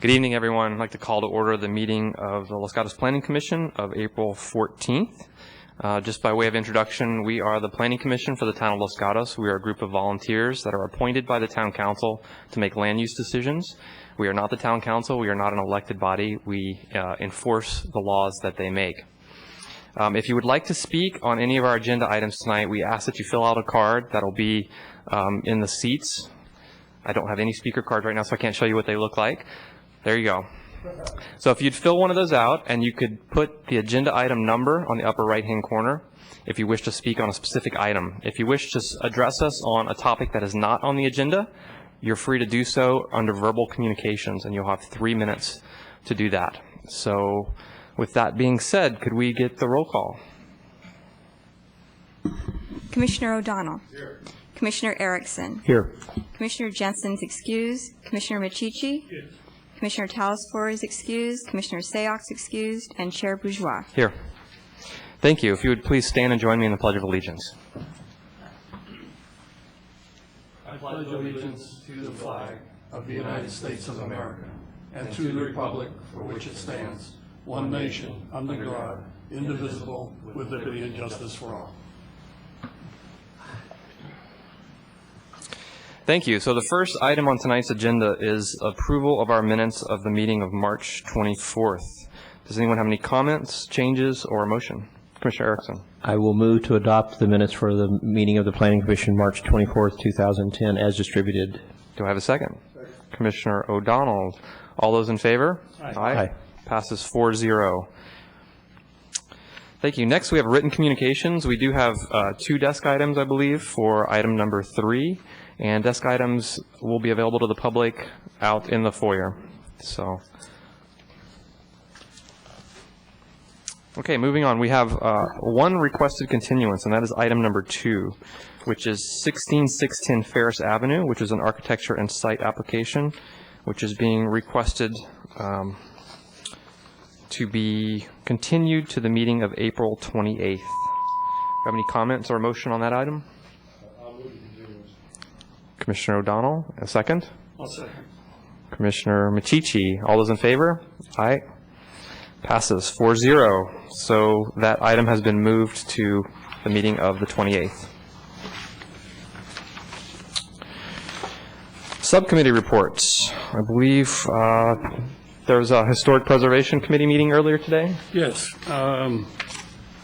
Good evening, everyone. I'd like to call to order the meeting of the Los Gatos Planning Commission of April 14th. Just by way of introduction, we are the Planning Commission for the town of Los Gatos. We are a group of volunteers that are appointed by the town council to make land use decisions. We are not the town council. We are not an elected body. We enforce the laws that they make. If you would like to speak on any of our agenda items tonight, we ask that you fill out a card that'll be in the seats. I don't have any speaker cards right now, so I can't show you what they look like. There you go. So if you'd fill one of those out, and you could put the agenda item number on the upper right-hand corner if you wish to speak on a specific item. If you wish to address us on a topic that is not on the agenda, you're free to do so under verbal communications, and you'll have 3 minutes to do that. So with that being said, could we get the roll call? Commissioner O'Donnell. Here. Commissioner Erickson. Here. Commissioner Jensen's excused. Commissioner Machichi. Yes. Commissioner Talasfore is excused. Commissioner Sayox excused. And Chair Bourgeois. Here. Thank you. If you would please stand and join me in the Pledge of Allegiance. I pledge allegiance to the flag of the United States of America and to the republic for which it stands, one nation, under God, indivisible, with liberty and justice for all. Thank you. So the first item on tonight's agenda is approval of our minutes of the meeting of March 24th. Does anyone have any comments, changes, or a motion? Commissioner Erickson. I will move to adopt the minutes for the meeting of the Planning Commission March 24th, 2010 as distributed. Do I have a second? Commissioner O'Donnell. All those in favor? Aye. Passes 4-0. Thank you. Next, we have written communications. We do have 2 desk items, I believe, for item number 3. And desk items will be available to the public out in the foyer. So, okay, moving on. We have one requested continuance, and that is item number 2, which is 16610 Ferris Avenue, which is an architecture and site application, which is being requested to be continued to the meeting of April 28th. Have any comments or motion on that item? Commissioner O'Donnell, a second. I'll second. Commissioner Machichi, all those in favor? Aye. Passes 4-0. So that item has been moved to the meeting of the 28th. Subcommittee reports. I believe there was a Historic Preservation Committee meeting earlier today. Yes.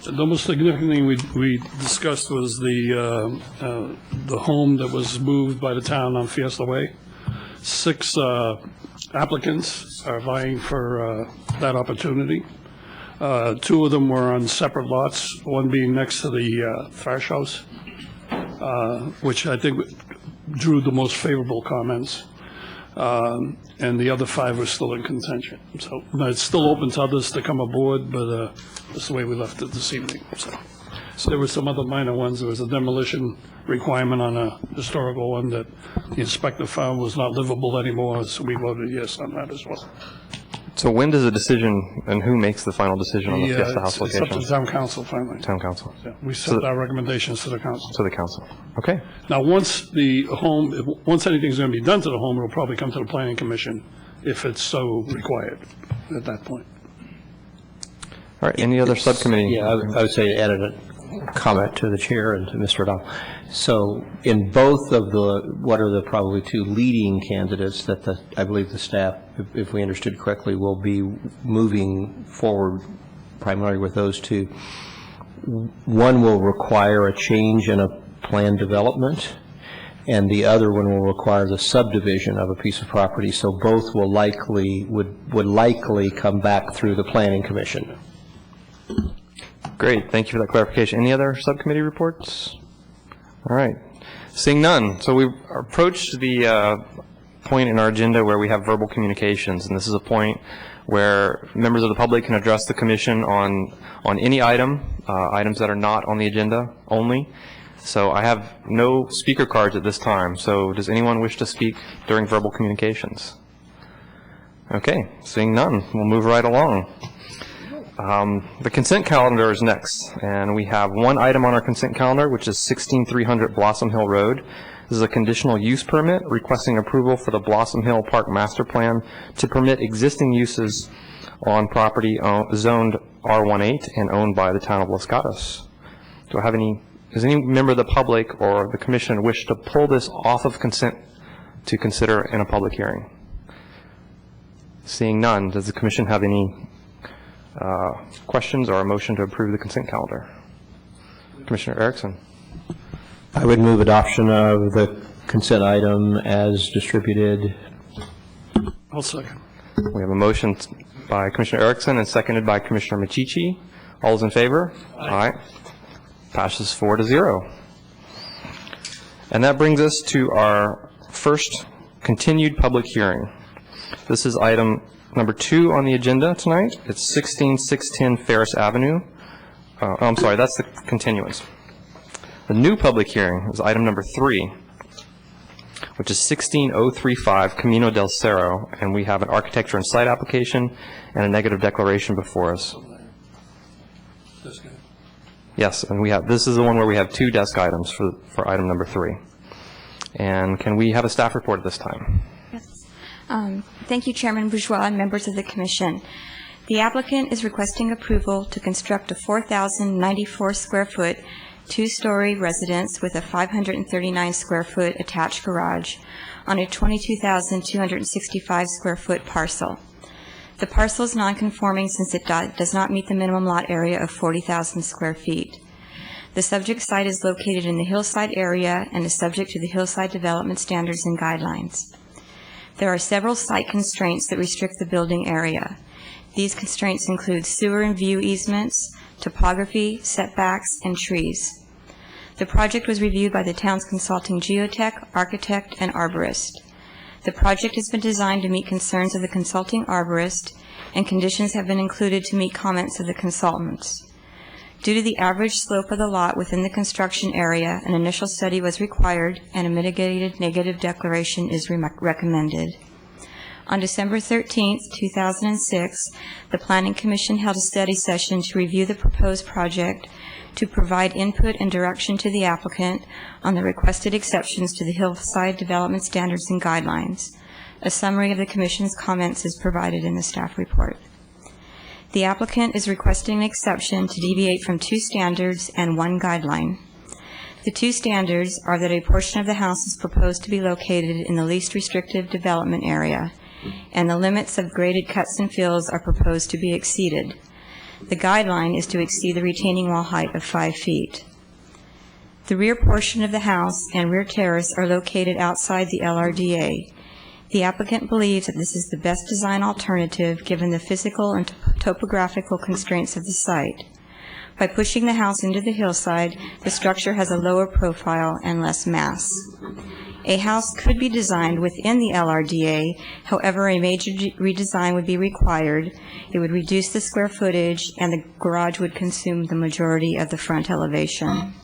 The most significant thing we discussed was the home that was moved by the town on Fiesta Way. 6 applicants are vying for that opportunity. 2 of them were on separate lots, one being next to the Farsh House, which I think drew the most favorable comments. And the other 5 were still in contention. So it's still open to others to come aboard, but that's the way we left it this evening. So there were some other minor ones. There was a demolition requirement on a historical one that the inspector found was not livable anymore, so we voted yes on that as well. So when does a decision, and who makes the final decision on the Fiesta House location? It's up to town council finally. Town council. Yeah, we sent our recommendations to the council. To the council. Okay. Now, once anything's going to be done to the home, it'll probably come to the planning commission if it's so required at that point. All right. Any other subcommittee? Yeah, I would say add a comment to the chair and to Mr. O'Donnell. So in both of what are the probably 2 leading candidates that I believe the staff, if we understood correctly, will be moving forward primarily with those 2. One will require a change in a plan development, and the other one will require the subdivision of a piece of property. So both will would likely come back through the Planning Commission. Great. Thank you for that clarification. Any other subcommittee reports? All right. Seeing none. So we've approached the point in our agenda where we have verbal communications, and this is a point where members of the public can address the commission on any item, items that are not on the agenda only. So I have no speaker cards at this time. So does anyone wish to speak during verbal communications? Okay. Seeing none, we'll move right along. The consent calendar is next, and we have one item on our consent calendar, which is 16300 Blossom Hill Road. This is a conditional use permit requesting approval for the Blossom Hill Park Master Plan to permit existing uses on property zoned R18 and owned by the town of Los Gatos. Does any member of the public or the commission wish to pull this off of consent to consider in a public hearing? Seeing none, does the commission have any questions or a motion to approve the consent calendar? Commissioner Erickson. I would move adoption of the consent item as distributed. I'll second. We have a motion by Commissioner Erickson and seconded by Commissioner Machichi. All those in favor? Aye. Passes 4-0. And that brings us to our first continued public hearing. This is item number 2 on the agenda tonight. It's 16610 Ferris Avenue. I'm sorry, that's the continuance. The new public hearing is item number 3, which is 16035 Camino del Cerro, and we have an architecture and site application and a negative declaration before us. Yes, and this is the one where we have 2 desk items for item number 3. And can we have a staff report at this time? Yes. Thank you, Chairman Bourgeois and members of the Commission. The applicant is requesting approval to construct a 4,094 square foot, 2-story residence with a 539 square foot attached garage on a 22,265 square foot parcel. The parcel is non-conforming since it does not meet the minimum lot area of 40,000 square feet. The subject site is located in the hillside area and is subject to the hillside development standards and guidelines. There are several site constraints that restrict the building area. These constraints include sewer and view easements, topography, setbacks, and trees. The project was reviewed by the town's consulting geotech, architect, and arborist. The project has been designed to meet concerns of the consulting arborist, and conditions have been included to meet comments of the consultants. Due to the average slope of the lot within the construction area, an initial study was required, and a mitigated negative declaration is recommended. On December 13, 2006, the Planning Commission held a study session to review the proposed project, to provide input and direction to the applicant on the requested exceptions to the hillside development standards and guidelines. A summary of the Commission's comments is provided in the staff report. The applicant is requesting an exception to deviate from 2 standards and 1 guideline. The 2 standards are that a portion of the house is proposed to be located in the least restrictive development area, and the limits of graded cuts and fills are proposed to be exceeded. The guideline is to exceed the retaining wall height of 5 feet. The rear portion of the house and rear terrace are located outside the LRDA. The applicant believes that this is the best design alternative given the physical and topographical constraints of the site. By pushing the house into the hillside, the structure has a lower profile and less mass. A house could be designed within the LRDA, however, a major redesign would be required. It would reduce the square footage, and the garage would consume the majority of the front elevation.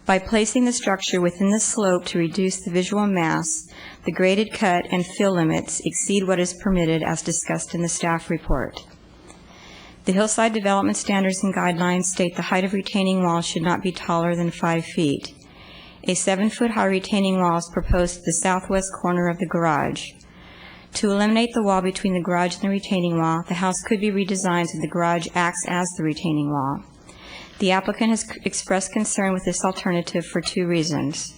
By placing the structure within the slope to reduce the visual mass, the graded cut and fill limits exceed what is permitted as discussed in the staff report. The hillside development standards and guidelines state the height of retaining walls should not be taller than 5 feet. A 7-foot-high retaining wall is proposed at the southwest corner of the garage. To eliminate the wall between the garage and the retaining wall, the house could be redesigned so the garage acts as the retaining wall. The applicant has expressed concern with this alternative for 2 reasons.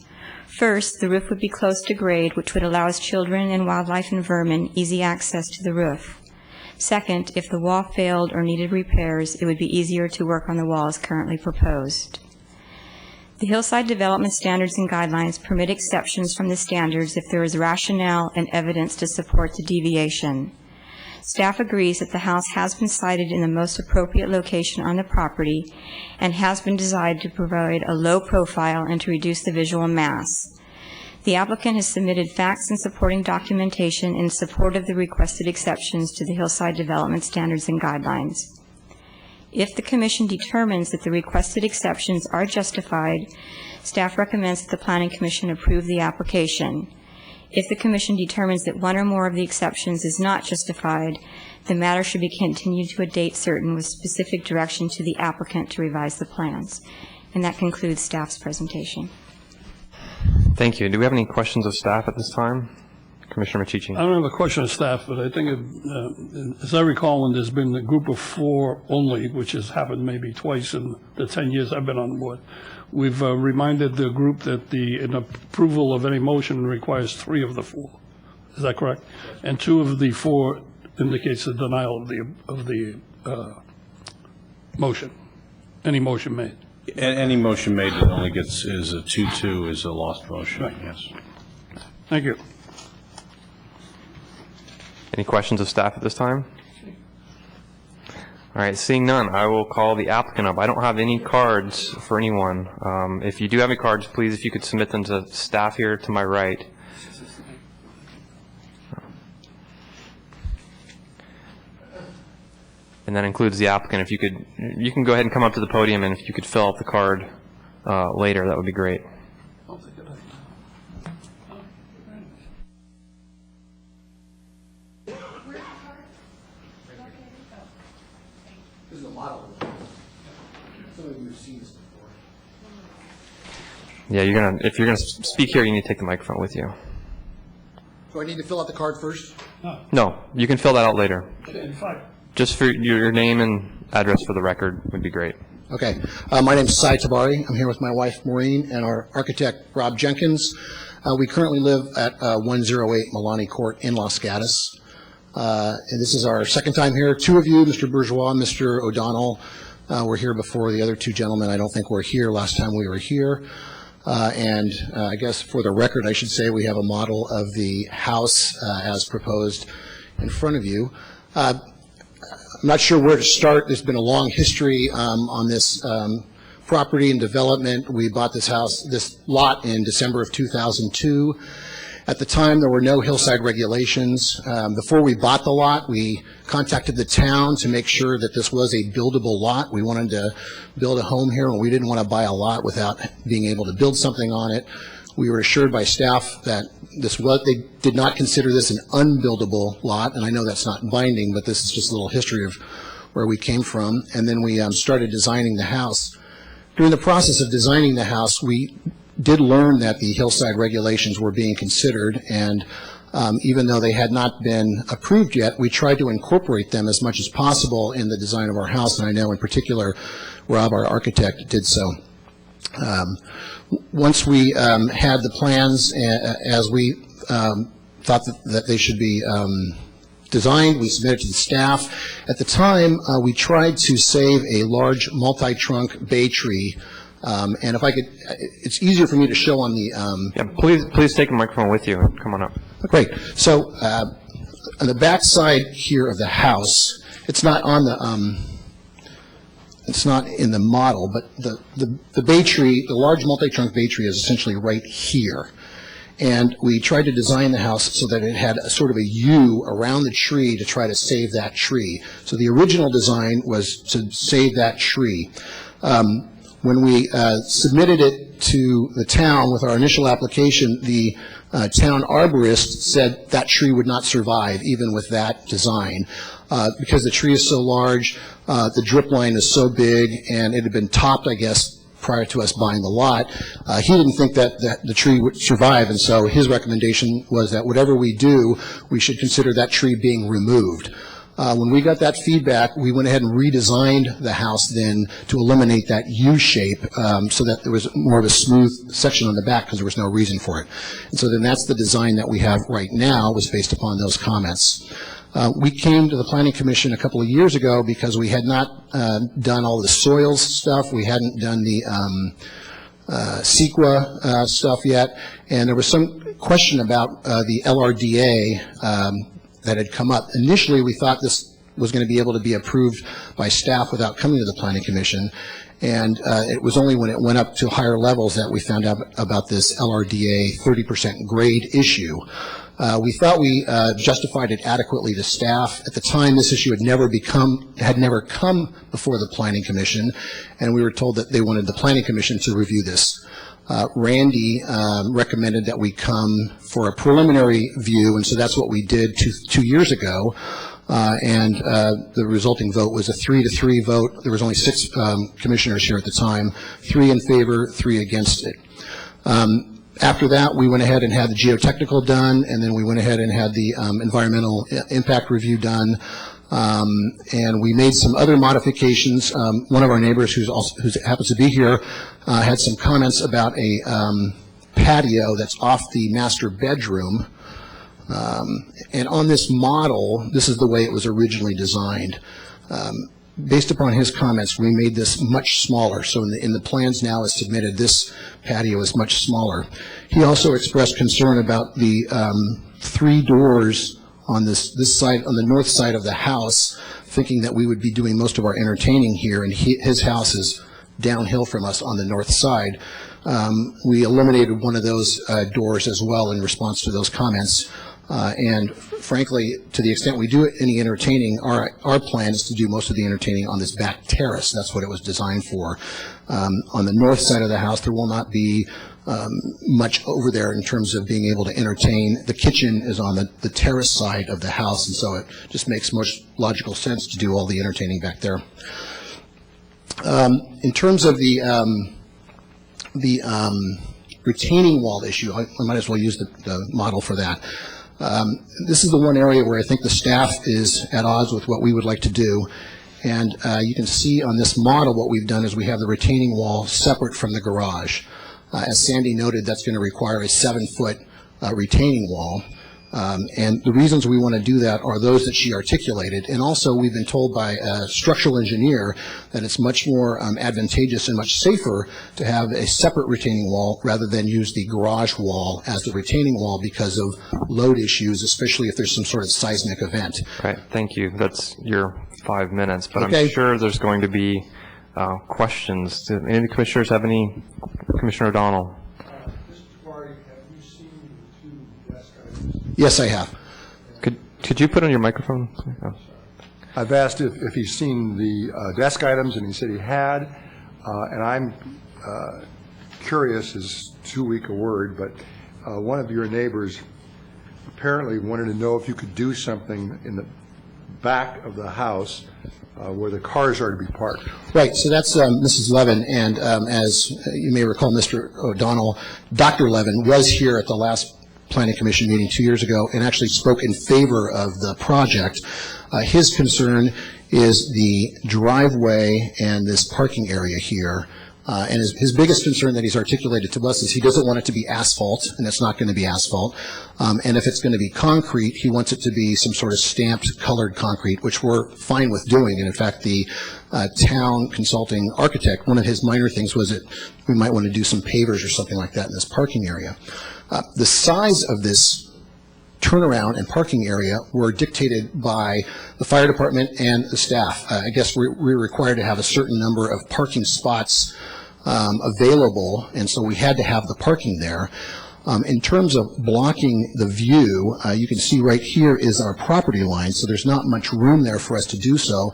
First, the roof would be close to grade, which would allow children and wildlife and vermin easy access to the roof. Second, if the wall failed or needed repairs, it would be easier to work on the wall as currently proposed. The hillside development standards and guidelines permit exceptions from the standards if there is rationale and evidence to support the deviation. Staff agrees that the house has been sited in the most appropriate location on the property and has been designed to provide a low profile and to reduce the visual mass. The applicant has submitted facts and supporting documentation in support of the requested exceptions to the hillside development standards and guidelines. If the Commission determines that the requested exceptions are justified, staff recommends that the Planning Commission approve the application. If the Commission determines that one or more of the exceptions is not justified, the matter should be continued to a date certain with specific direction to the applicant to revise the plans. And that concludes staff's presentation. Thank you. Do we have any questions of staff at this time? Commissioner Machici. I don't have a question of staff, but I think, as I recall, when there's been a group of 4 only, which has happened maybe twice in the 10 years I've been on the board, we've reminded the group that an approval of any motion requires 3 of the 4. Is that correct? And 2 of the 4 indicates a denial of the motion, any motion made. Any motion made that only gets, is a 2-2 is a lost motion, Right. yes. Thank you. Any questions of staff at this time? All right, seeing none, I will call the applicant up. I don't have any cards for anyone. If you do have any cards, please, if you could submit them to staff here to my right. And that includes the applicant. If you could, you can go ahead and come up to the podium, and if you could fill out the card later, that would be great. Yeah, if you're gonna speak here, you need to take the microphone with you. Do I need to fill out the card first? No, you can fill that out later. In fact, Just for your name and address for the record would be great. Okay. My name is Sai Tabari. I'm here with my wife, Maureen, and our architect, Rob Jenkins. We currently live at 108 Milani Court in Los Gatos. And this is our second time here. 2 of you, Mr. Bourgeois and Mr. O'Donnell, were here before. The other 2 gentlemen, I don't think were here last time we were here. And I guess for the record, I should say we have a model of the house as proposed in front of you. I'm not sure where to start. There's been a long history on this property and development. We bought this lot in December of 2002. At the time, there were no hillside regulations. Before we bought the lot, we contacted the town to make sure that this was a buildable lot. We wanted to build a home here, and we didn't want to buy a lot without being able to build something on it. We were assured by staff that they did not consider this an unbuildable lot, and I know that's not binding, but this is just a little history of where we came from. And then we started designing the house. During the process of designing the house, we did learn that the hillside regulations were being considered, and even though they had not been approved yet, we tried to incorporate them as much as possible in the design of our house, and I know in particular Rob, our architect, did so. Once we had the plans as we thought that they should be designed, we submitted to the staff. At the time, we tried to save a large multi-trunk bay tree. And if I could, it's easier for me to show on the... Yeah, please take the microphone with you and come on up. Great. So on the back side here of the house, it's not on the... it's not in the model, but the bay tree, the large multi-trunk bay tree is essentially right here. And we tried to design the house so that it had a sort of a U around the tree to try to save that tree. So the original design was to save that tree. When we submitted it to the town with our initial application, the town arborist said that tree would not survive even with that design. Because the tree is so large, the drip line is so big, and it had been topped, I guess, prior to us buying the lot. He didn't think that the tree would survive, and so his recommendation was that whatever we do, we should consider that tree being removed. When we got that feedback, we went ahead and redesigned the house then to eliminate that U shape so that there was more of a smooth section on the back because there was no reason for it. And so then that's the design that we have right now, was based upon those comments. We came to the Planning Commission a couple of years ago because we had not done all the soils stuff. We hadn't done the CEQA stuff yet, and there was some question about the LRDA that had come up. Initially, we thought this was going to be able to be approved by staff without coming to the Planning Commission, and it was only when it went up to higher levels that we found out about this LRDA 30% grade issue. We thought we justified it adequately to staff. At the time, this issue had never come before the Planning Commission, and we were told that they wanted the Planning Commission to review this. Randy recommended that we come for a preliminary view, and so that's what we did two years ago. And the resulting vote was a 3-3 vote. There was only 6 commissioners here at the time, 3 in favor, 3 against it. After that, we went ahead and had the geotechnical done, and then we went ahead and had the environmental impact review done. And we made some other modifications. One of our neighbors, who happens to be here, had some comments about a patio that's off the master bedroom. And on this model, this is the way it was originally designed. Based upon his comments, we made this much smaller. So in the plans now as submitted, this patio is much smaller. He also expressed concern about the 3 doors on this side, on the north side of the house, thinking that we would be doing most of our entertaining here, and his house is downhill from us on the north side. We eliminated one of those doors as well in response to those comments. And frankly, to the extent we do any entertaining, our plan is to do most of the entertaining on this back terrace. That's what it was designed for. On the north side of the house, there will not be much over there in terms of being able to entertain. The kitchen is on the terrace side of the house, and so it just makes most logical sense to do all the entertaining back there. In terms of the retaining wall issue, I might as well use the model for that. This is the one area where I think the staff is at odds with what we would like to do. And you can see on this model what we've done is we have the retaining wall separate from the garage. As Sandy noted, that's going to require a 7-foot retaining wall. And the reasons we want to do that are those that she articulated. And also, we've been told by a structural engineer that it's much more advantageous and much safer to have a separate retaining wall rather than use the garage wall as the retaining wall because of load issues, especially if there's some sort of seismic event. Okay, thank you. That's your 5 minutes, but Okay. I'm sure there's going to be questions. Do any of the commissioners have any? Commissioner O'Donnell. Yes, I have. Could you put on your microphone? Oh. I've asked if he's seen the desk items, and he said he had. And I'm curious, is too weak a word, but one of your neighbors apparently wanted to know if you could do something in the back of the house where the cars are to be parked. Right, so that's Mrs. Levin, and as you may recall, Mr. O'Donnell, Dr. Levin was here at the last Planning Commission meeting 2 years ago and actually spoke in favor of the project. His concern is the driveway and this parking area here. And his biggest concern that he's articulated to us is he doesn't want it to be asphalt, and it's not going to be asphalt. And if it's going to be concrete, he wants it to be some sort of stamped colored concrete, which we're fine with doing. And in fact, the town consulting architect, one of his minor things was that we might want to do some pavers or something like that in this parking area. The size of this turnaround and parking area were dictated by the fire department and the staff. I guess we're required to have a certain number of parking spots available, and so we had to have the parking there. In terms of blocking the view, you can see right here is our property line, so there's not much room there for us to do so.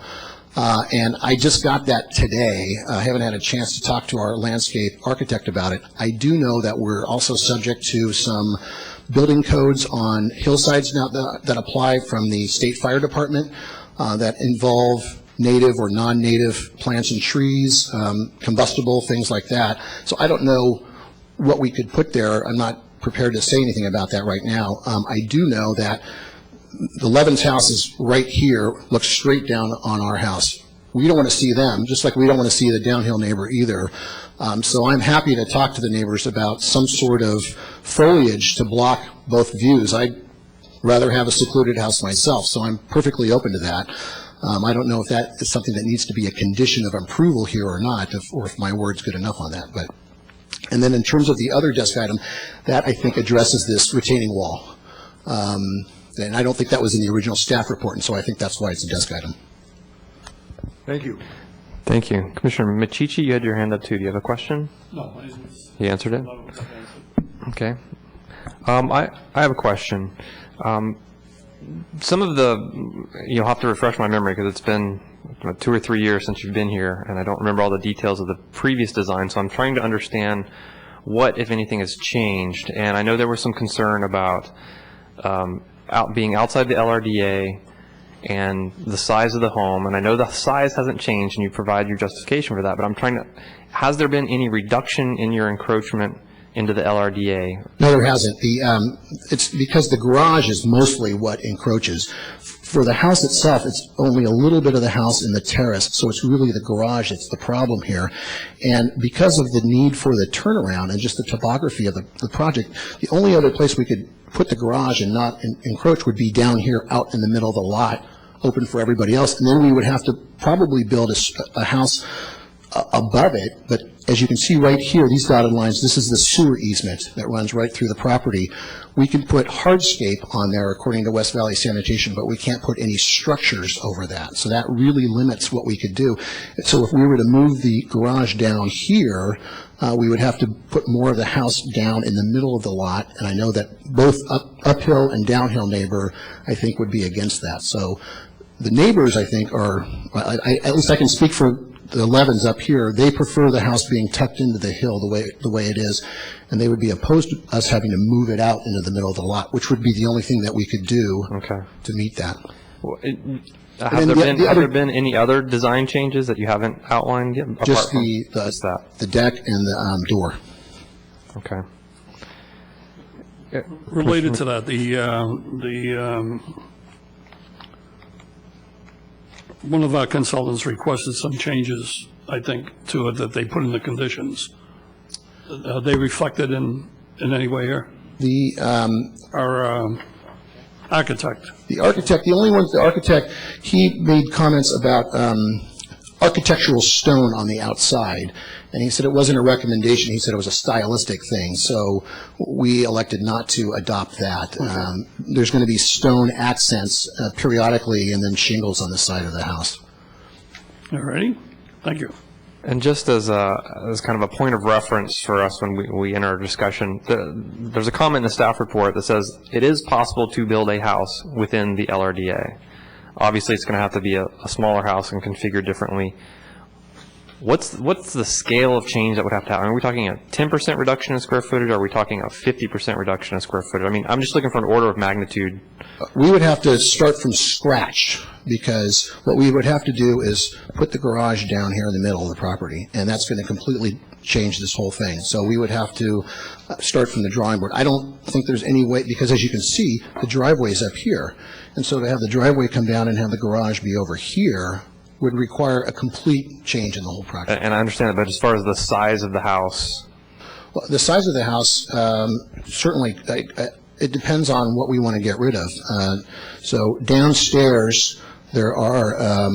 And I just got that today. I haven't had a chance to talk to our landscape architect about it. I do know that we're also subject to some building codes on hillsides now that apply from the state fire department that involve native or non-native plants and trees, combustible, things like that. So I don't know what we could put there. I'm not prepared to say anything about that right now. I do know that the Levin's house is right here, looks straight down on our house. We don't want to see them, just like we don't want to see the downhill neighbor either. So I'm happy to talk to the neighbors about some sort of foliage to block both views. I'd rather have a secluded house myself, so I'm perfectly open to that. I don't know if that is something that needs to be a condition of approval here or not, or if my word's good enough on that. But, and then in terms of the other desk item, that I think addresses this retaining wall. And I don't think that was in the original staff report, and so I think that's why it's a desk item. Thank you. Thank you. Commissioner Michichi, you had your hand up too. Do you have a question? No, I didn't. He answered it? Okay. I have a question. Some of the, you'll have to refresh my memory because it's been 2 or 3 years since you've been here, and I don't remember all the details of the previous design, so I'm trying to understand what, if anything, has changed. And I know there was some concern about being outside the LRDA and the size of the home, and I know the size hasn't changed, and you provide your justification for that, but I'm trying to, has there been any reduction in your encroachment into the LRDA? No, there hasn't. It's because the garage is mostly what encroaches. For the house itself, it's only a little bit of the house in the terrace, so it's really the garage that's the problem here. And because of the need for the turnaround and just the topography of the project, the only other place we could put the garage and not encroach would be down here out in the middle of the lot, open for everybody else. And then we would have to probably build a house above it. But as you can see right here, these dotted lines, this is the sewer easement that runs right through the property. We can put hardscape on there according to West Valley Sanitation, but we can't put any structures over that. So that really limits what we could do. So if we were to move the garage down here, we would have to put more of the house down in the middle of the lot. And I know that both uphill and downhill neighbor, I think, would be against that. So the neighbors, I think, are, at least I can speak for the Levins up here, they prefer the house being tucked into the hill the way it is, and they would be opposed to us having to move it out into the middle of the lot, which would be the only thing that we could do to meet that. Well, have there been any other design changes that you haven't outlined yet? Just the deck and the door. Okay. Related to that, one of our consultants requested some changes, I think, to it that they put in the conditions. Are they reflected in any way here? Our architect. The architect, he made comments about architectural stone on the outside, and he said it wasn't a recommendation, he said it was a stylistic thing, so we elected not to adopt that. There's going to be stone accents periodically and then shingles on the side of the house. All righty, thank you. And just as kind of a point of reference for us when we enter our discussion, there's a comment in the staff report that says it is possible to build a house within the LRDA. Obviously, it's going to have to be a smaller house and configured differently. What's the scale of change that would have to happen? Are we talking a 10% reduction in square footage, or are we talking a 50% reduction in square footage? I mean, I'm just looking for an order of magnitude. We would have to start from scratch, because what we would have to do is put the garage down here in the middle of the property, and that's going to completely change this whole thing. So we would have to start from the drawing board. I don't think there's any way, because as you can see, the driveway is up here. And so to have the driveway come down and have the garage be over here would require a complete change in the whole project. And I understand that, but as far as the size of the house? Well, the size of the house, certainly, it depends on what we want to get rid of. So downstairs, there are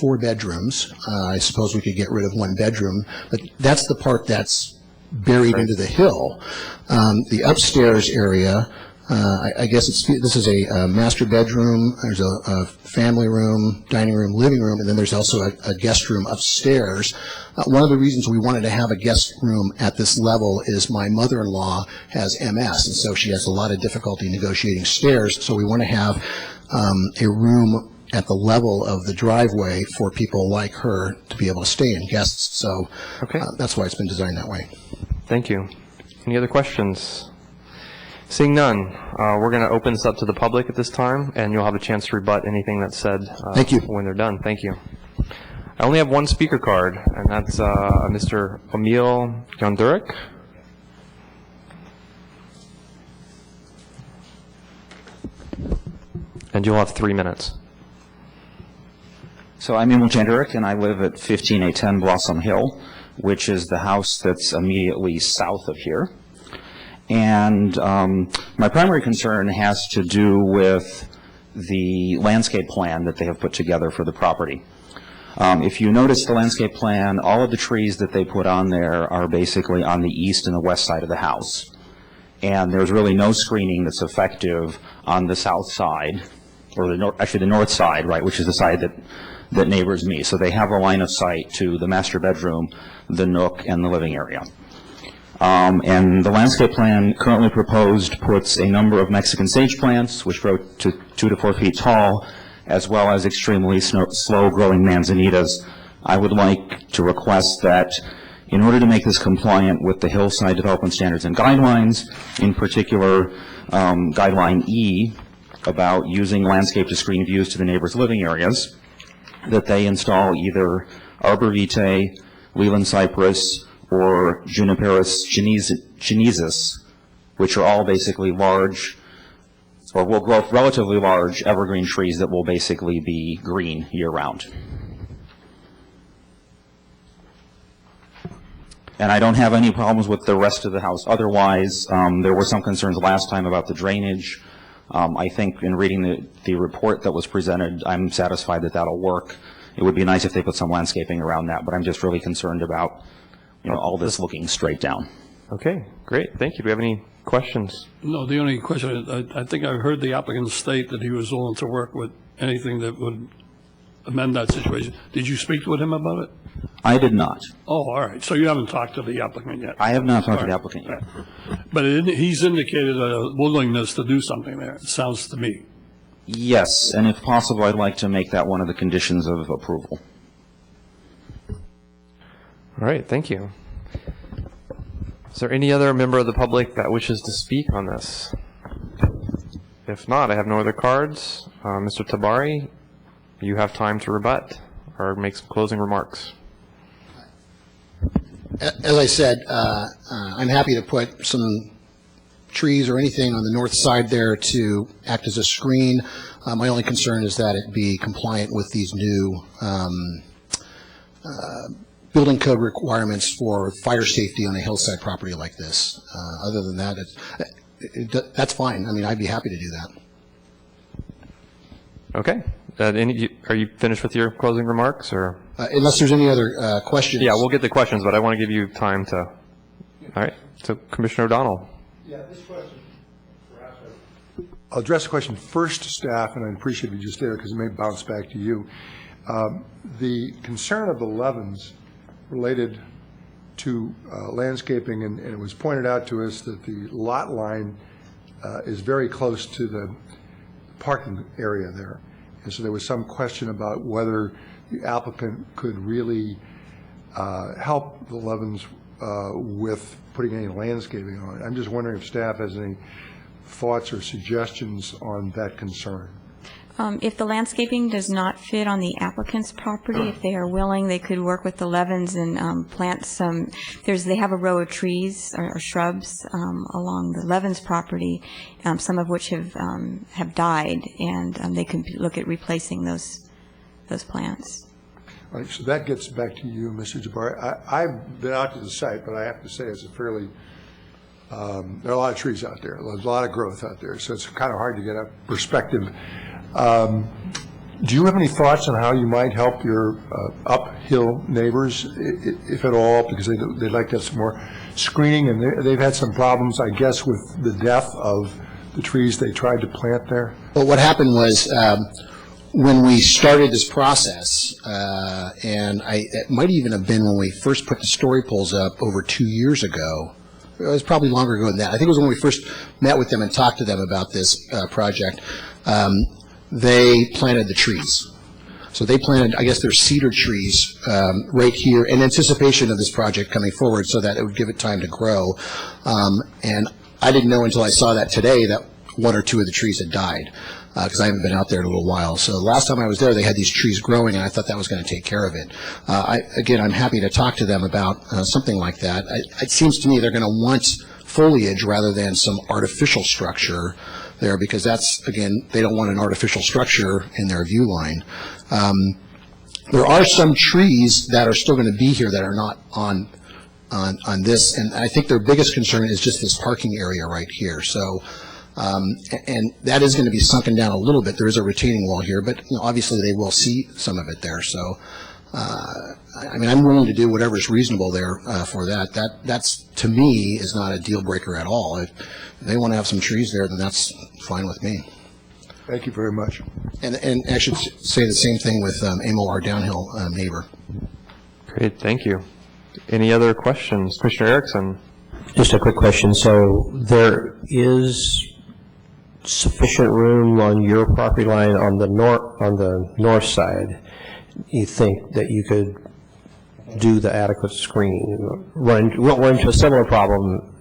4 bedrooms. I suppose we could get rid of 1 bedroom, but that's the part that's buried into the hill. The upstairs area, I guess this is a master bedroom. There's a family room, dining room, living room, and then there's also a guest room upstairs. One of the reasons we wanted to have a guest room at this level is my mother-in-law has MS, and so she has a lot of difficulty negotiating stairs. So we want to have a room at the level of the driveway for people like her to be able to stay in guests. So that's why it's been designed that way. Thank you. Any other questions? Seeing none, we're going to open this up to the public at this time, and you'll have a chance to rebut anything that's said Thank you. when they're done. Thank you. I only have one speaker card, and that's Mr. Emil Yondurik. And you'll have 3 minutes. So I'm Emil Yondurik, and I live at 15810 Blossom Hill, which is the house that's immediately south of here. And my primary concern has to do with the landscape plan that they have put together for the property. If you notice the landscape plan, all of the trees that they put on there are basically on the east and the west side of the house. And there's really no screening that's effective on the south side, or actually the north side, right, which is the side that neighbors me. So they have a line of sight to the master bedroom, the nook, and the living area. And the landscape plan currently proposed puts a number of Mexican sage plants, which grow to 2 to 4 feet tall, as well as extremely slow-growing manzanitas. I would like to request that in order to make this compliant with the hillside development standards and guidelines, in particular Guideline E about using landscape to screen views to the neighbors' living areas, that they install either arbor vitae, Leland cypress, or Juniperus genesis, which are all basically large, or will grow relatively large evergreen trees that will basically be green year-round. And I don't have any problems with the rest of the house. Otherwise, there were some concerns last time about the drainage. I think in reading the report that was presented, I'm satisfied that that'll work. It would be nice if they put some landscaping around that, but I'm just really concerned about, all this looking straight down. Okay, great, thank you. Do we have any questions? No, the only question, I think I heard the applicant state that he was willing to work with anything that would amend that situation. Did you speak with him about it? I did not. Oh, all right. So you haven't talked to the applicant yet? I have not talked to All the right. applicant yet. But he's indicated a willingness to do something there, it sounds to me. Yes, and if possible, I'd like to make that one of the conditions of approval. All right, thank you. Is there any other member of the public that wishes to speak on this? If not, I have no other cards. Mr. Tabari, you have time to rebut or make some closing remarks. As I said, I'm happy to put some trees or anything on the north side there to act as a screen. My only concern is that it be compliant with these new building code requirements for fire safety on a hillside property like this. Other than that, that's fine. I mean, I'd be happy to do that. Okay. Are you finished with your closing remarks, or? Unless there's any other questions. Yeah, we'll get the questions, but I want to give you time to. All right. So, Commissioner O'Donnell. Yeah, this question, perhaps I'll address the question first to staff, and I appreciate if you just did it because it may bounce back to you. The concern of the Levens related to landscaping, and it was pointed out to us that the lot line is very close to the parking area there. And so there was some question about whether the applicant could really help the Levens with putting any landscaping on it. I'm just wondering if staff has any thoughts or suggestions on that concern. If the landscaping does not fit on the applicant's property, if they are willing, they could work with the Levens and plant some, they have a row of trees or shrubs along the Levens property, some of which have died, and they can look at replacing those plants. All right, so that gets back to you, Mr. Jabari. I've been out to the site, but I have to say it's a fairly, there are a lot of trees out there. There's a lot of growth out there, so it's kind of hard to get a perspective. Do you have any thoughts on how you might help your uphill neighbors, if at all, because they'd like to have some more screening, and they've had some problems, I guess, with the death of the trees they tried to plant there? But what happened was, when we started this process, and it might even have been when we first put the story poles up over 2 years ago. It was probably longer ago than that. I think it was when we first met with them and talked to them about this project. They planted the trees. So they planted, I guess, their cedar trees right here in anticipation of this project coming forward so that it would give it time to grow. And I didn't know until I saw that today that one or two of the trees had died, because I haven't been out there in a little while. So last time I was there, they had these trees growing, and I thought that was going to take care of it. Again, I'm happy to talk to them about something like that. It seems to me they're going to want foliage rather than some artificial structure there, because that's, again, they don't want an artificial structure in their view line. There are some trees that are still going to be here that are not on this, and I think their biggest concern is just this parking area right here. So, and that is going to be sunken down a little bit. There is a retaining wall here, but obviously they will see some of it there. So, I mean, I'm willing to do whatever is reasonable there for that. That's, to me, is not a deal breaker at all. If they want to have some trees there, then that's fine with me. Thank you very much. And I should say the same thing with Amo, our downhill neighbor. Great, thank you. Any other questions? Commissioner Erickson? Just a quick question. So there is sufficient room on your property line on the north side. You think that you could do the adequate screening? Won't run into a similar problem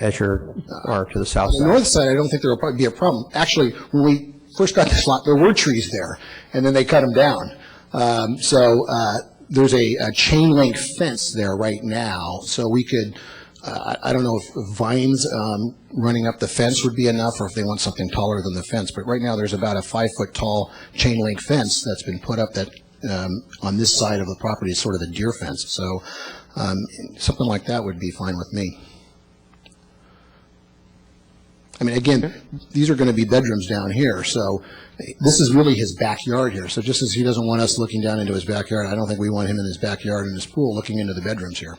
as you are to the south On side? the north side, I don't think there will probably be a problem. Actually, when we first got this lot, there were trees there, and then they cut them down. So there's a chain link fence there right now, so we could, I don't know if vines running up the fence would be enough, or if they want something taller than the fence, but right now there's about a 5-foot tall chain link fence that's been put up that on this side of the property is sort of the deer fence, so something like that would be fine with me. I mean, again, these are going to be bedrooms down here, so this is really his backyard here. So just as he doesn't want us looking down into his backyard, I don't think we want him in his backyard in his pool looking into the bedrooms here.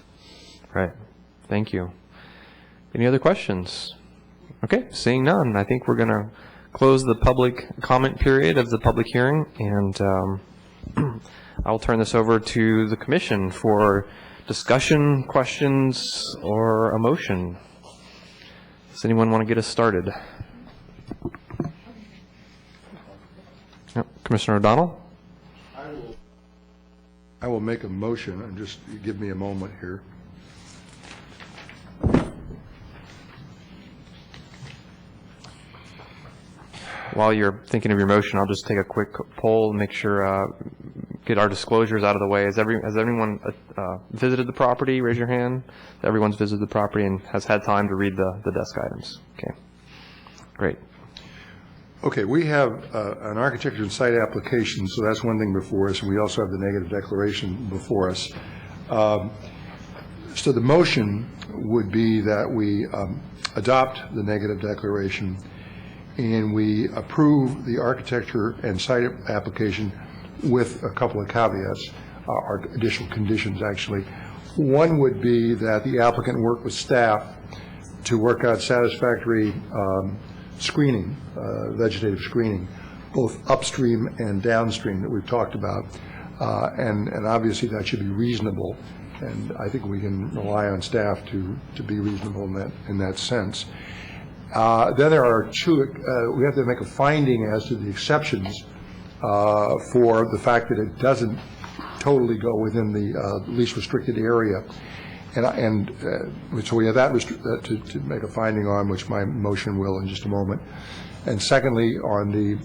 Right. Thank you. Any other questions? Okay, seeing none, I think we're going to close the public comment period of the public hearing, and I'll turn this over to the commission for discussion, questions, or a motion. Does anyone want to get us started? Yep. Commissioner O'Donnell? I will make a motion, and just give me a moment here. While you're thinking of your motion, I'll just take a quick poll and make sure, get our disclosures out of the way. Has everyone visited the property? Raise your hand. Everyone's visited the property and has had time to read the desk items. Okay, great. Okay, we have an architecture and site application, so that's one thing before us, and we also have the negative declaration before us. So the motion would be that we adopt the negative declaration and we approve the architecture and site application with a couple of caveats, or additional conditions, actually. One would be that the applicant work with staff to work out satisfactory screening, vegetative screening, both upstream and downstream that we've talked about. And obviously that should be reasonable, and I think we can rely on staff to be reasonable in that sense. Then there are two, we have to make a finding as to the exceptions for the fact that it doesn't totally go within the least restricted area. And so we have that to make a finding on, which my motion will in just a moment. And secondly, on the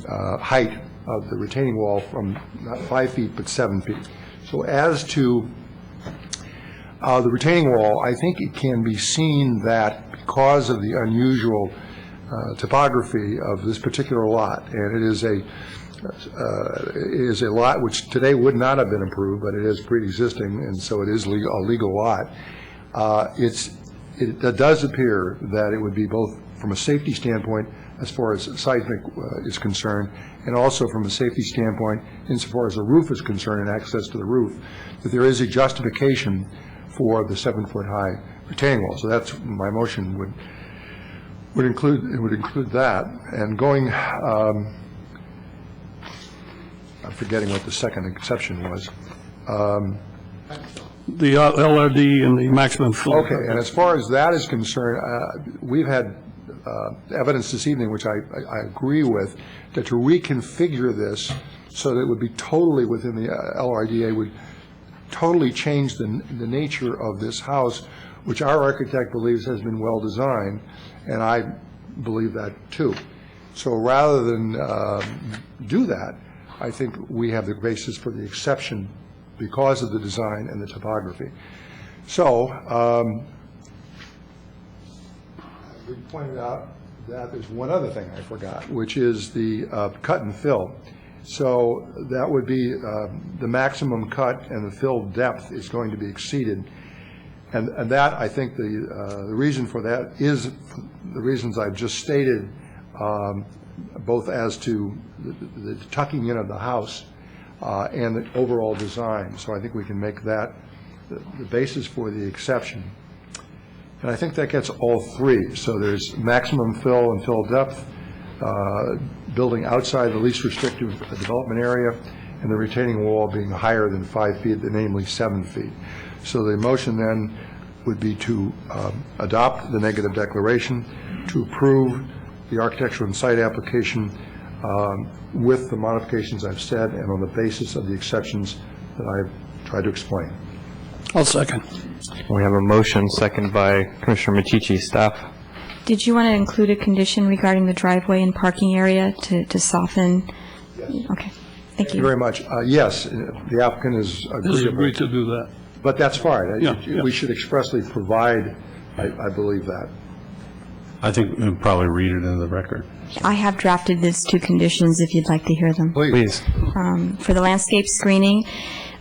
height of the retaining wall from not 5 feet but 7 feet. So as to the retaining wall, I think it can be seen that because of the unusual topography of this particular lot, and it is a lot which today would not have been improved, but it is pre-existing, and so it is a legal lot. It does appear that it would be both from a safety standpoint as far as seismic is concerned, and also from a safety standpoint insofar as the roof is concerned and access to the roof, that there is a justification for the 7-foot high retaining wall. So that's my motion would include that. And going, I'm forgetting what the second exception was. The LRD and the maximum fill. Okay, and as far as that is concerned, we've had evidence this evening, which I agree with, that to reconfigure this so that it would be totally within the LRDA would totally change the nature of this house, which our architect believes has been well designed, and I believe that too. So rather than do that, I think we have the basis for the exception because of the design and the topography. So we pointed out that there's one other thing I forgot, which is the cut and fill. So that would be the maximum cut and the fill depth is going to be exceeded. And that, I think, the reason for that is the reasons I've just stated, both as to the tucking in of the house and the overall design. So I think we can make that the basis for the exception. And I think that gets all three. So there's maximum fill and fill depth, building outside the least restrictive development area, and the retaining wall being higher than 5 feet, namely 7 feet. So the motion then would be to adopt the negative declaration, to approve the architectural and site application with the modifications I've said and on the basis of the exceptions that I've tried to explain. I'll second. We have a motion, second by Commissioner Matici. Staff? Did you want to include a condition regarding the driveway and parking area to soften? Yes. Okay. Thank Thank you you. very much. Yes, the applicant is Just agreeable, agree to do that. but that's fine. Yeah. We should expressly provide, I believe that. I think we'll probably read it into the record. I have drafted these two conditions if you'd like to hear them. Please. For the landscape screening,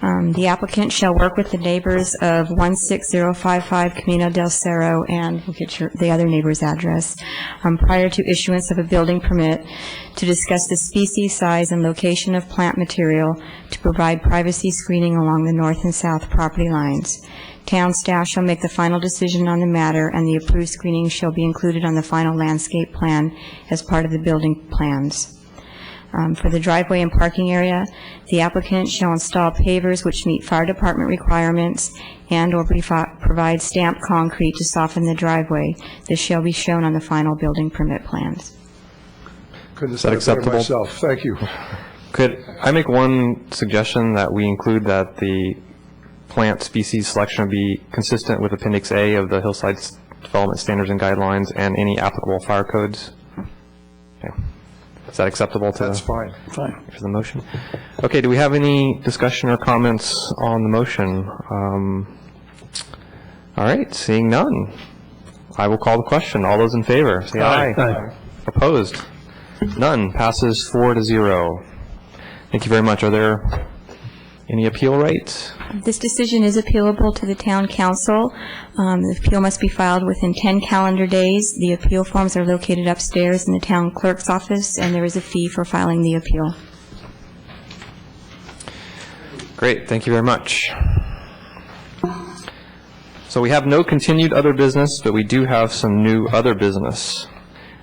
the applicant shall work with the neighbors of 16055 Camino del Cerro, and we'll get the other neighbor's address, prior to issuance of a building permit to discuss the species, size, and location of plant material to provide privacy screening along the north and south property lines. Town staff shall make the final decision on the matter, and the approved screening shall be included on the final landscape plan as part of the building plans. For the driveway and parking area, the applicant shall install pavers which meet fire department requirements and/or provide stamped concrete to soften the driveway. This shall be shown on the final building permit plans. Couldn't have Is said that it better acceptable? myself. Thank you. Could I make one suggestion that we include that the plant species selection be consistent with Appendix A of the Hillside Development Standards and Guidelines and any applicable fire codes? Okay. Is that acceptable to That's fine. Fine. to the motion? Okay, do we have any discussion or comments on the motion? All right, seeing none, I will call the question. All those in favor, say aye. Aye. Opposed? None. Passes 4-0. Thank you very much. Are there any appeal rights? This decision is appealable to the town council. The appeal must be filed within 10 calendar days. The appeal forms are located upstairs in the town clerk's office, and there is a fee for filing the appeal. Great, thank you very much. So we have no continued other business, but we do have some new other business.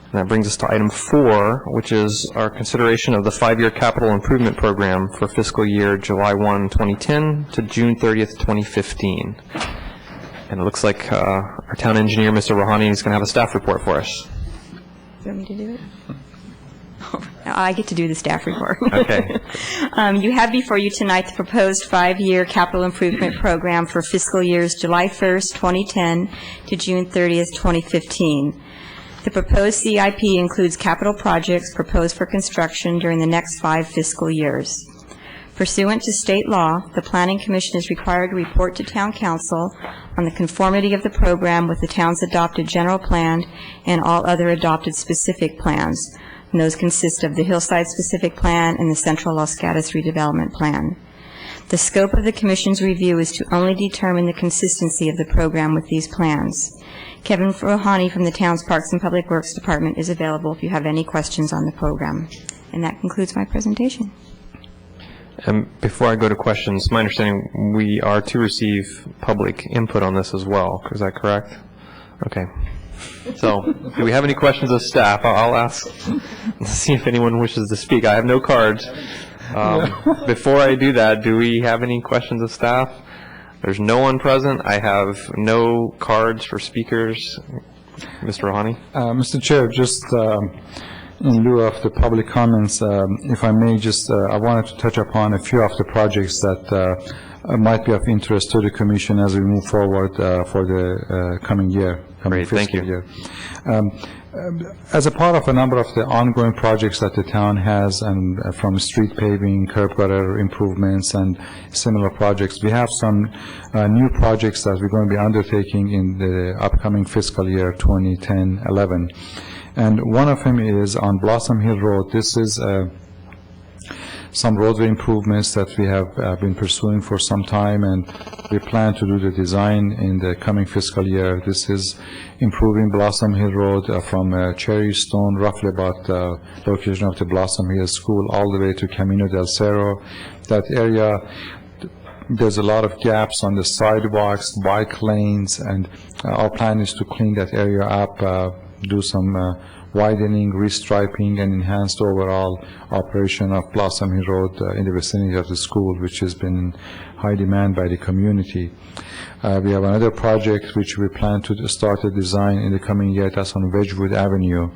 And that brings us to item 4, which is our consideration of the 5-year capital improvement program for fiscal year July 1, 2010 to June 30th, 2015. And it looks like our town engineer, Mr. Rohani, is going to have a staff report for us. You want me to do it? I get to do the staff report. Okay. You have before you tonight the proposed 5-year capital improvement program for fiscal years July 1st, 2010 to June 30th, 2015. The proposed CIP includes capital projects proposed for construction during the next 5 fiscal years. Pursuant to state law, the Planning Commission is required to report to Town Council on the conformity of the program with the town's adopted general plan and all other adopted specific plans. And those consist of the Hillside Specific Plan and the Central Los Gatos Redevelopment Plan. The scope of the Commission's review is to only determine the consistency of the program with these plans. Kevin Rohani from the town's Parks and Public Works Department is available if you have any questions on the program. And that concludes my presentation. And before I go to questions, my understanding, we are to receive public input on this as well. Is that correct? Okay. So, do we have any questions of staff? I'll ask, see if anyone wishes to speak. I have no cards. Before I do that, do we have any questions of staff? There's no one present. I have no cards for speakers. Mr. Rohani? Mr. Chair, just in lieu of the public comments, if I may, just I wanted to touch upon a few of the projects that might be of interest to the Commission as we move forward for the coming year. Great, thank you. Year. As a part of a number of the ongoing projects that the town has, and from street paving, curb gutter improvements, and similar projects, we have some new projects that we're going to be undertaking in the upcoming fiscal year 2010-11. And one of them is on Blossom Hill Road. This is some roadway improvements that we have been pursuing for some time, and we plan to do the design in the coming fiscal year. This is improving Blossom Hill Road from Cherry Stone, roughly about the location of the Blossom Hill School, all the way to Camino del Cerro. That area, there's a lot of gaps on the sidewalks, bike lanes, and our plan is to clean that area up, do some widening, restriping, and enhanced overall operation of Blossom Hill Road in the vicinity of the school, which has been in high demand by the community. We have another project which we plan to start the design in the coming year. That's on Wedgwood Avenue.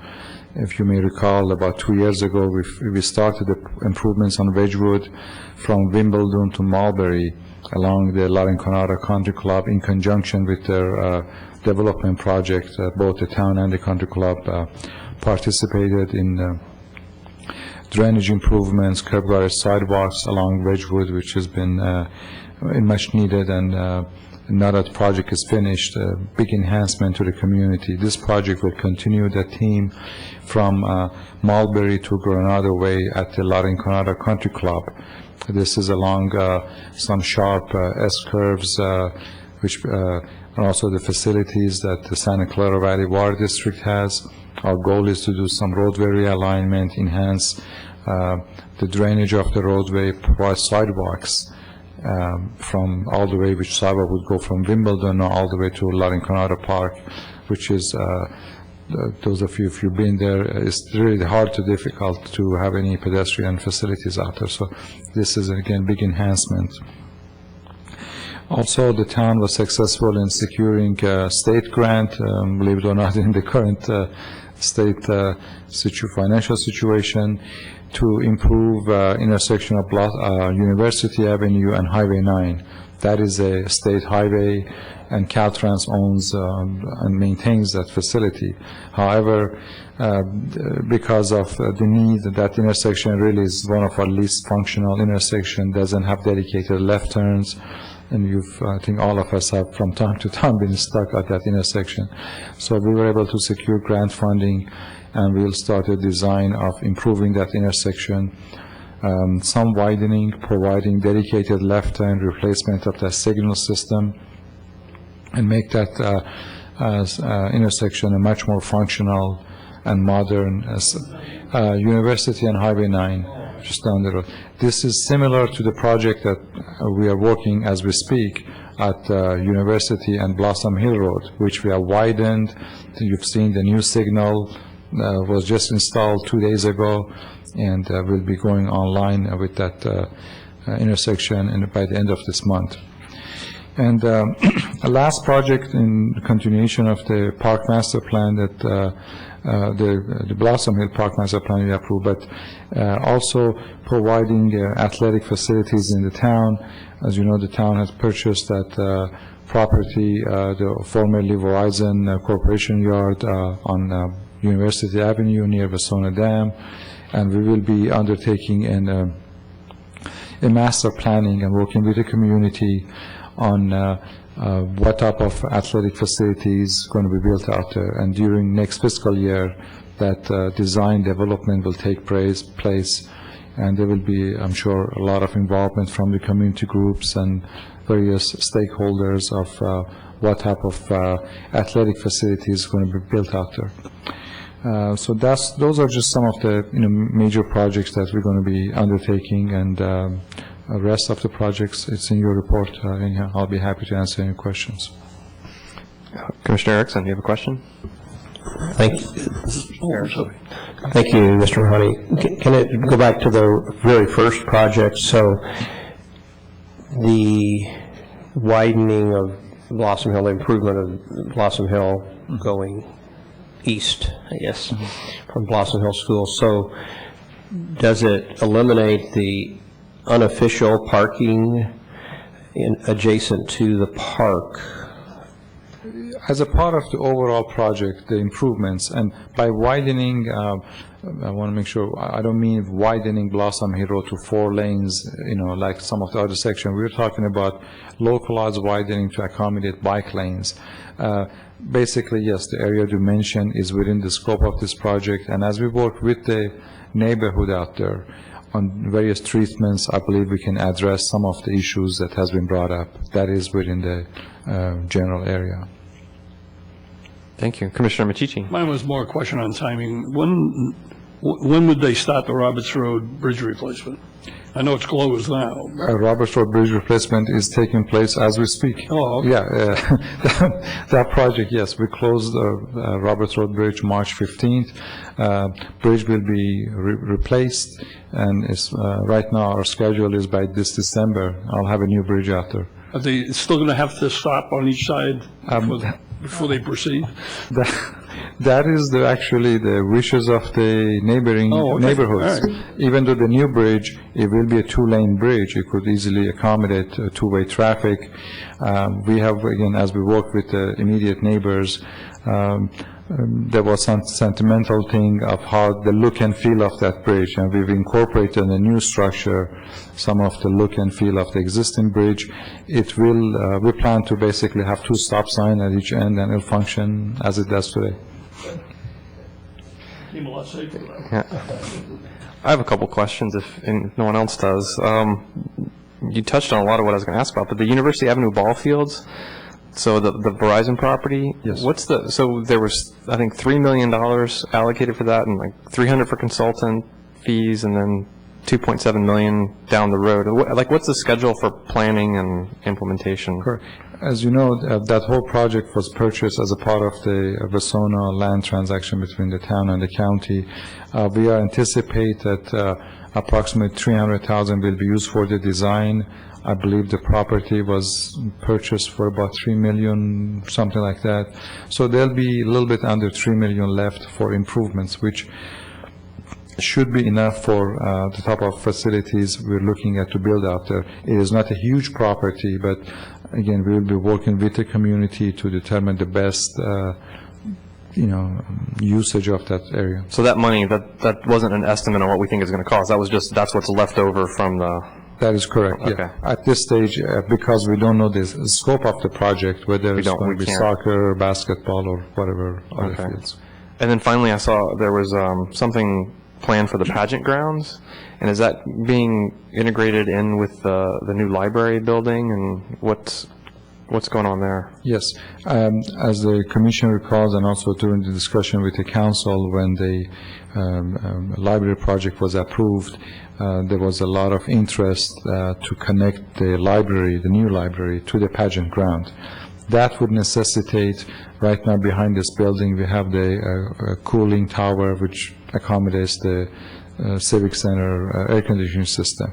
If you may recall, about 2 years ago, we started the improvements on Wedgwood from Wimbledon to Mulberry along the La Rinconada Country Club in conjunction with their development project. Both the town and the country club participated in drainage improvements, curb gutter sidewalks along Ridgewood, which has been much needed, and now that the project is finished, a big enhancement to the community. This project will continue the theme from Mulberry to Granada Way at the La Rinconada Country Club. This is along some sharp S-curves, which are also the facilities that the Santa Clara Valley Water District has. Our goal is to do some roadway realignment, enhance the drainage of the roadway, provide sidewalks from all the way, which sidewalk would go from Wimbledon all the way to La Rinconada Park, which is, those of you, if you've been there, it's really hard to difficult to have any pedestrian facilities out there. So this is, again, big enhancement. Also, the town was successful in securing a state grant, believe it or not, in the current state financial situation, to improve intersection of University Avenue and Highway 9. That is a state highway, and Caltrans owns and maintains that facility. However, because of the need, that intersection really is one of our least functional intersections, doesn't have dedicated left turns, and I think all of us have from time to time been stuck at that intersection. So we were able to secure grant funding, and we'll start a design of improving that intersection, some widening, providing dedicated left turn, replacement of the signal system, and make that intersection a much more functional and modern University and Highway 9, just down the road. This is similar to the project that we are working as we speak at University and Blossom Hill Road, which we have widened. You've seen the new signal was just installed 2 days ago, and will be going online with that intersection by the end of this month. And a last project in continuation of the Park Master Plan that the Blossom Hill Park Master Plan we approved, but also providing athletic facilities in the town. As you know, the town has purchased that property, the formerly Verizon Corporation Yard on University Avenue near Vasona Dam, and we will be undertaking a master planning and working with the community on what type of athletic facilities going to be built out there. And during next fiscal year, that design development will take place, and there will be, I'm sure, a lot of involvement from the community groups and various stakeholders of what type of athletic facilities is going to be built out there. So those are just some of the major projects that we're going to be undertaking, and the rest of the projects, it's in your report. Anyhow, I'll be happy to answer any questions. Commissioner Erickson, you have a question? Thank you. Thank you, Mr. Mahoney. Can it go back to the very first project? So the widening of Blossom Hill, the improvement of Blossom Hill going east, I guess, from Blossom Hill School. So does it eliminate the unofficial parking adjacent to the park? As a part of the overall project, the improvements, and by widening, I want to make sure, I don't mean widening Blossom Hill Road to 4 lanes, like some of the other sections. We're talking about localized widening to accommodate bike lanes. Basically, yes, the area dimension is within the scope of this project, and as we work with the neighborhood out there on various treatments, I believe we can address some of the issues that has been brought up. That is within the general area. Thank you. Commissioner Machici. Mine was more a question on timing. When would they start the Roberts Road bridge replacement? I know it's closed now. Roberts Road Bridge replacement is taking place as we speak. Oh, okay. Yeah, that project, yes, we closed Roberts Road Bridge March 15th. Bridge will be replaced, and it's, right now our schedule is by this December, I'll have a new bridge out there. Are they still going to have to stop on each side before they proceed? That is actually the wishes of the neighboring neighborhoods. Right. Even though the new bridge, it will be a 2-lane bridge, it could easily accommodate two-way traffic. We have, again, as we work with the immediate neighbors, there was some sentimental thing of how the look and feel of that bridge, and we've incorporated in the new structure some of the look and feel of the existing bridge. It will, we plan to basically have 2 stop signs at each end, and it'll function as it does today. Seem a lot safer. I have a couple questions if no one else does. You touched on a lot of what I was going to ask about, but the University Avenue ball fields, so the Verizon property, Yes. so there was, I think, $3 million allocated for that, and like 300 for consultant fees, and then 2.7 million down the road. What's the schedule for planning and implementation? Correct. As you know, that whole project was purchased as a part of the Vasona land transaction between the town and the county. We anticipate that approximately $300,000 will be used for the design. I believe the property was purchased for about $3 million, something like that. So there'll be a little bit under $3 million left for improvements, which should be enough for the type of facilities we're looking at to build out there. It is not a huge property, but again, we will be working with the community to determine the best, usage of that area. So that money, that wasn't an estimate on what we think it's going to cost. That's what's left over from the. That is correct, yeah. Okay. At this stage, because we don't know the scope of the project, whether it's going to be soccer, basketball, or whatever other fields. And then finally, I saw there was something planned for the pageant grounds, and is that being integrated in with the new library building, and what's going on there? Yes. As the commission recalls, and also during the discussion with the council when the library project was approved, there was a lot of interest to connect the library, the new library, to the pageant ground. That would necessitate, right now behind this building, we have the cooling tower which accommodates the Civic Center air conditioning system.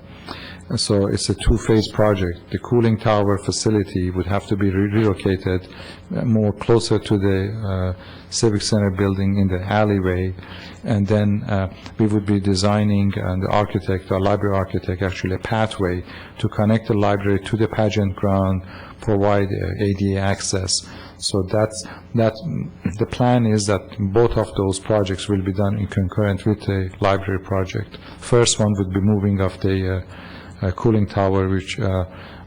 So it's a 2-phase project. The cooling tower facility would have to be relocated more closer to the Civic Center building in the alleyway, and then we would be designing, and the architect, our library architect, actually a pathway to connect the library to the pageant ground, provide ADA access. So the plan is that both of those projects will be done in concurrent with the library project. First one would be moving of the cooling tower, which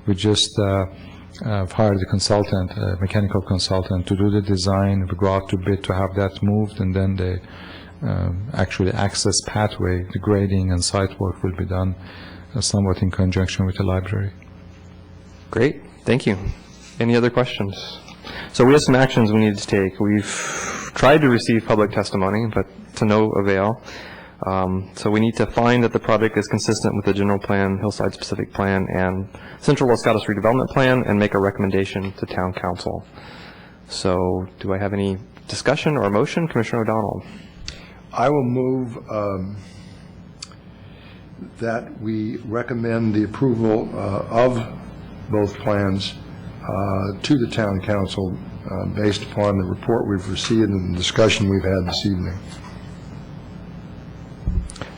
we just hired a consultant, a mechanical consultant, to do the design. We go out to bid to have that moved, and then the actually access pathway, the grading and site work will be done somewhat in conjunction with the library. Great, thank you. Any other questions? So we have some actions we need to take. We've tried to receive public testimony, but to no avail. So we need to find that the project is consistent with the general plan, Hillside Specific Plan, and Central Los Gatos Redevelopment Plan, and make a recommendation to Town Council. So do I have any discussion or motion? Commissioner O'Donnell. I will move that we recommend the approval of both plans to the Town Council based upon the report we've received and the discussion we've had this evening.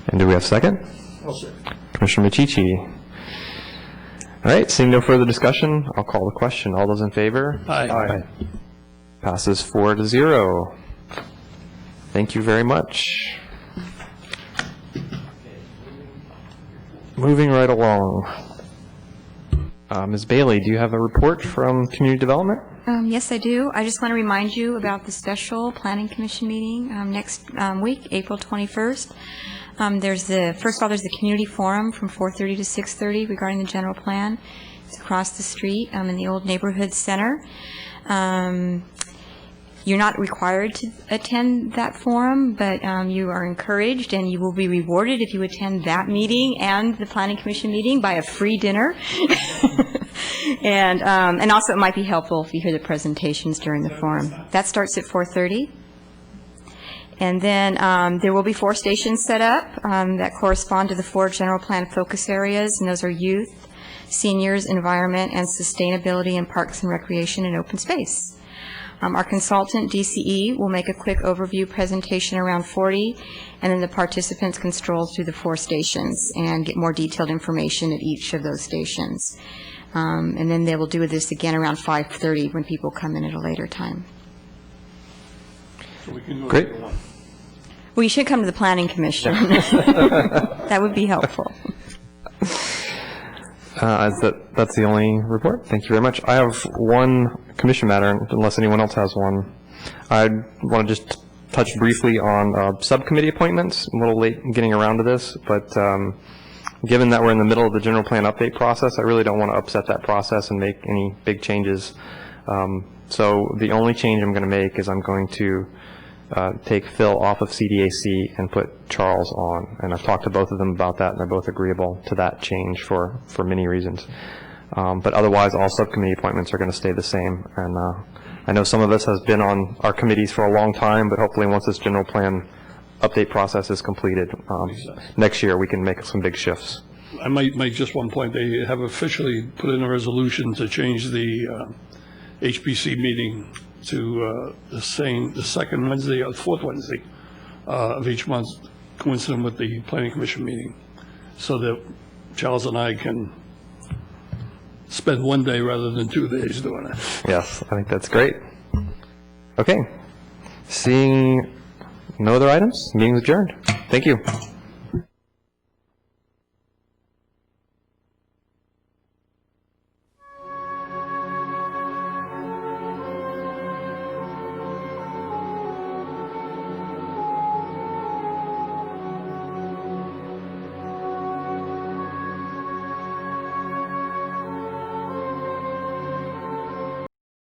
And do we have a second? I'll second. Commissioner Michichi. All right, seeing no further discussion, I'll call the question. All those in favor? Aye. Passes 4-0. Thank you very much. Moving right along. Ms. Bailey, do you have a report from Community Development? Yes, I do. I just want to remind you about the special Planning Commission meeting next week, April 21st. There's first of all, there's the community forum from 4:30 to 6:30 regarding the general plan. It's across the street in the old neighborhood center. You're not required to attend that forum, but you are encouraged, and you will be rewarded if you attend that meeting and the Planning Commission meeting by a free dinner. And also it might be helpful if you hear the presentations during the forum. That starts at 4:30. And then there will be 4 stations set up that correspond to the 4 general plan focus areas, and those are youth, seniors, environment, and sustainability in parks and recreation and open space. Our consultant, DCE, will make a quick overview presentation around 40, and then the participants can stroll through the 4 stations and get more detailed information at each of those stations. And then they will do this again around 5:30 when people come in at a later time. So we can go Great. to one. Well, you should come to the Planning Commission. That would be helpful. That's the only report. Thank you very much. I have one commission matter, unless anyone else has one. I want to just touch briefly on subcommittee appointments. I'm a little late in getting around to this, but given that we're in the middle of the general plan update process, I really don't want to upset that process and make any big changes. So the only change I'm going to make is I'm going to take Phil off of CDAC and put Charles on. And I've talked to both of them about that, and they're both agreeable to that change for many reasons. But otherwise, all subcommittee appointments are going to stay the same. And I know some of us has been on our committees for a long time, but hopefully once this general plan update process is completed, next year we can make some big shifts. I might make just one point. They have officially put in a resolution to change the HPC meeting to the second Wednesday or fourth Wednesday of each month, coincident with the Planning Commission meeting, so that Charles and I can spend one day rather than 2 days doing it. Yes, I think that's great. Okay. Seeing no other items, meeting is adjourned. Thank you.